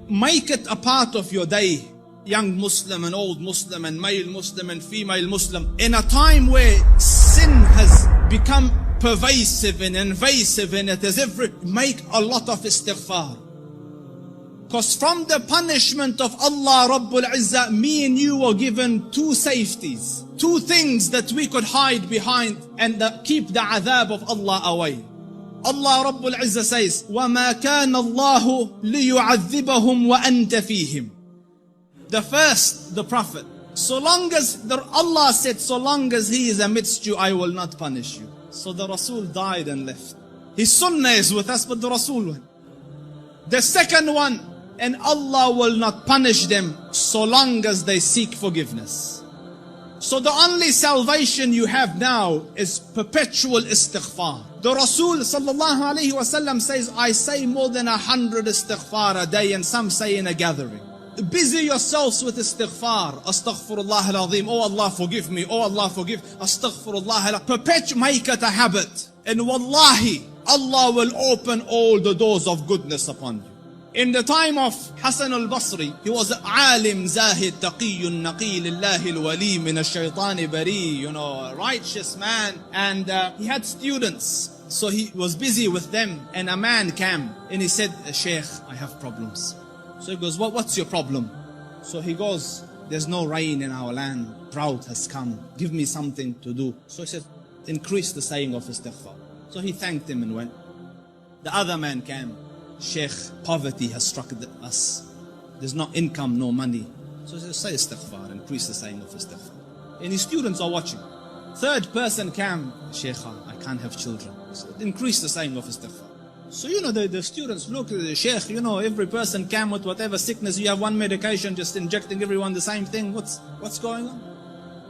Make it a part of your day, young Muslim and old Muslim and male Muslim and female Muslim. In a time where sin has become pervasive and invasive in it, as every, make a lot of istighfar. Because from the punishment of Allah Rabbul Izzah, me and you were given two safeties, two things that we could hide behind and keep the adhab of Allah away. Allah Rabbul Izzah says, وَمَا كَانَ اللَّهُ لِيُعَذِّبَهُمْ وَأَنْتَ فِيهِمْ. The first, the Prophet. So long as, Allah said, so long as he is amidst you, I will not punish you. So the Rasul died and left. His sunnah is with us, but the Rasul went. The second one, and Allah will not punish them so long as they seek forgiveness. So the only salvation you have now is perpetual istighfar. The Rasul sallallahu alayhi wasallam says, I say more than 100 istighfar a day, and some say in a gathering. Busy yourselves with istighfar. Astaghfirullah al-azim. Oh Allah forgive me. Oh Allah forgive. Astaghfirullah. Perpetual, make it a habit. And wallahi, Allah will open all the doors of goodness upon you. In the time of Hassan al-Basri, he was an alim, zahid, taqiyyun, naqi, lillahi al-wali, min al-shaytani bari, a righteous man. And he had students. So he was busy with them. And a man came and he said, Shaykh, I have problems. So he goes, what's your problem? So he goes, there's no rain in our land. Drought has come. Give me something to do. So he said, increase the saying of istighfar. So he thanked him and went. The other man came. Sheikh, poverty has struck us. There's no income, no money. So he said, say istighfar, increase the saying of istighfar. And his students are watching. Third person came. Sheikh, I can't have children. So increase the saying of istighfar. So the students look at the Sheikh, every person came with whatever sickness. You have one medication, just injecting everyone the same thing. What's going on?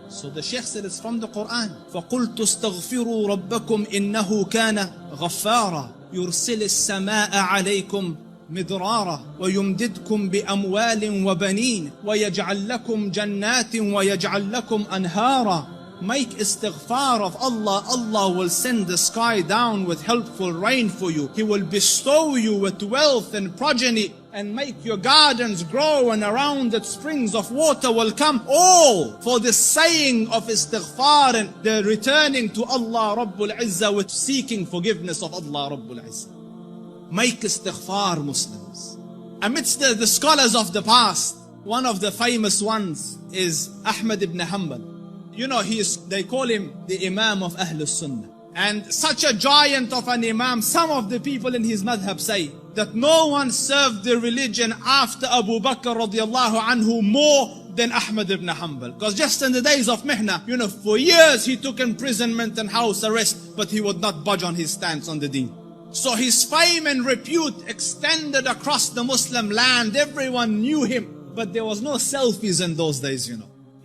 So the Sheikh said, it's from the Quran. فَقُلْتُ اسْتَغْفِرُوا رَبَّكُمْ إِنَّهُ كَانَ غَفَّارًا يُرْسِلِ السَّمَاءَ عَلَيْكُمْ مِدْرَارًا وَيُمْدِدْكُمْ بِأَمْوَالٍ وَبَنِينَ وَيَجْعَلْ لَكُمْ جَنَّاتٍ وَيَجْعَلْ لَكُمْ أَنْهَارًا. Make istighfar of Allah. Allah will send the sky down with helpful rain for you. He will bestow you with wealth and progeny and make your gardens grow, and around it springs of water will come. All for the saying of istighfar and the returning to Allah Rabbul Izzah with seeking forgiveness of Allah Rabbul Izzah. Make istighfar, Muslims. Amidst the scholars of the past, one of the famous ones is Ahmad ibn Hanbal. They call him the imam of Ahlul Sunnah. And such a giant of an imam, some of the people in his madhab say that no one served the religion after Abu Bakr radiallahu anhu more than Ahmad ibn Hanbal. Because just in the days of Mihna, for years he took imprisonment and house arrest, but he would not budge on his stance on the deen. So his fame and repute extended across the Muslim land. Everyone knew him, but there was no selfies in those days,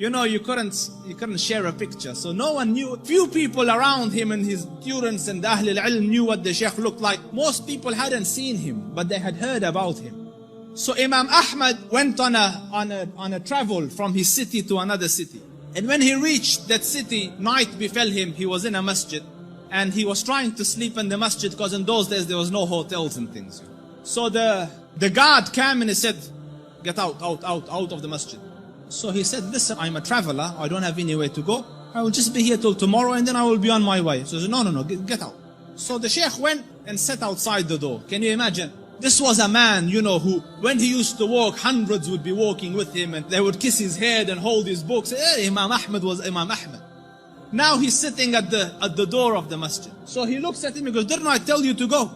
you couldn't share a picture. So no one knew. Few people around him and his students and the Ahlul Ilm knew what the Shaykh looked like. Most people hadn't seen him, but they had heard about him. So Imam Ahmad went on a travel from his city to another city. And when he reached that city, night befell him. He was in a masjid. And he was trying to sleep in the masjid because in those days there was no hotels and things. So the guard came and he said, get out of the masjid. So he said, listen, I'm a traveler. I don't have anywhere to go. I will just be here till tomorrow and then I will be on my way. So he said, no, get out. So the Shaykh went and sat outside the door. Can you imagine? This was a man, who, when he used to walk, hundreds would be walking with him and they would kiss his head and hold his books. Imam Ahmad was Imam Ahmad. Now he's sitting at the door of the masjid. So he looks at him, he goes, didn't I tell you to go?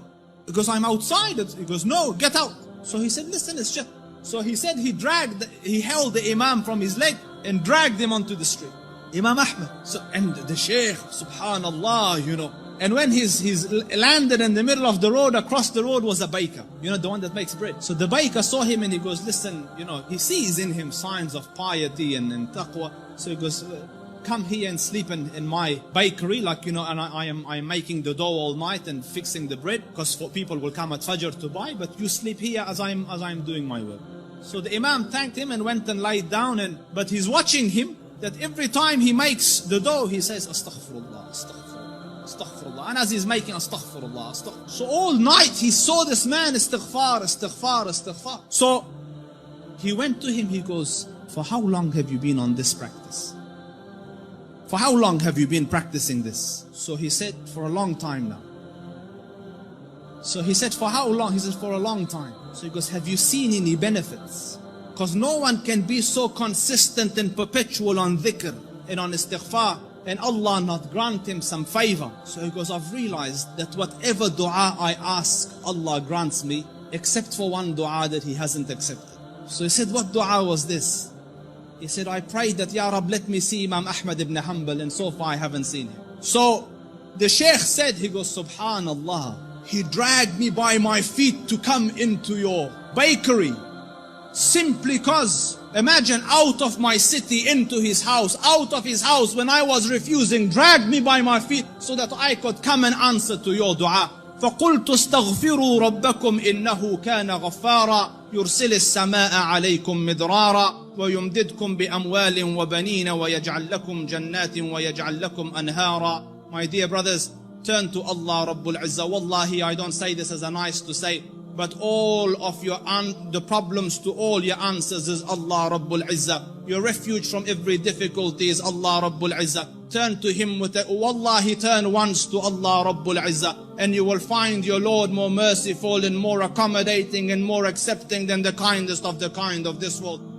He goes, I'm outside. He goes, no, get out. So he said, listen, it's just... So he said he held the Imam from his leg and dragged him onto the street. Imam Ahmad. And the Shaykh, subhanallah, And when he's landed in the middle of the road, across the road was a baker, the one that makes bread. So the baker saw him and he goes, listen, he sees in him signs of piety and taqwa. So he goes, come here and sleep in my bakery, and I am making the dough all night and fixing the bread, because people will come at Fajr to buy, but you sleep here as I'm doing my work. So the Imam thanked him and went and lied down, but he's watching him, that every time he makes the dough, he says, Astaghfirullah, Astaghfirullah, Astaghfirullah. And as he's making Astaghfirullah, Astaghfirullah. So all night he saw this man, Istighfar, Istighfar, Istighfar. So He went to him, he goes, for how long have you been on this practice? For how long have you been practicing this? So he said, for a long time now. So he said, for how long? He says, for a long time. So he goes, have you seen any benefits? Because no one can be so consistent and perpetual on dhikr and on istighfar and Allah not grant him some favor. So he goes, I've realized that whatever dua I ask, Allah grants me, except for one dua that he hasn't accepted. So he said, what dua was this? He said, I prayed that, Ya Rab, let me see Imam Ahmad ibn Hanbal, and so far I haven't seen him. So the Shaykh said, he goes, Subhanallah, he dragged me by my feet to come into your bakery. Simply cause, imagine, out of my city into his house, out of his house when I was refusing, dragged me by my feet so that I could come and answer to your dua. فقلت استغفروا ربكم إنه كان غفارا يرسل السماء عليكم مدرارا ويمددكم بأموال وبنين ويجعل لكم جنات ويجعل لكم أنهارا. My dear brothers, turn to Allah Rabbul Izzah. Wallahi, I don't say this as a nice to say, but all of the problems to all your answers is Allah Rabbul Izzah. Your refuge from every difficulty is Allah Rabbul Izzah. Turn to Him with it. Wallahi, turn once to Allah Rabbul Izzah, and you will find your Lord more merciful and more accommodating and more accepting than the kindest of the kind of this world.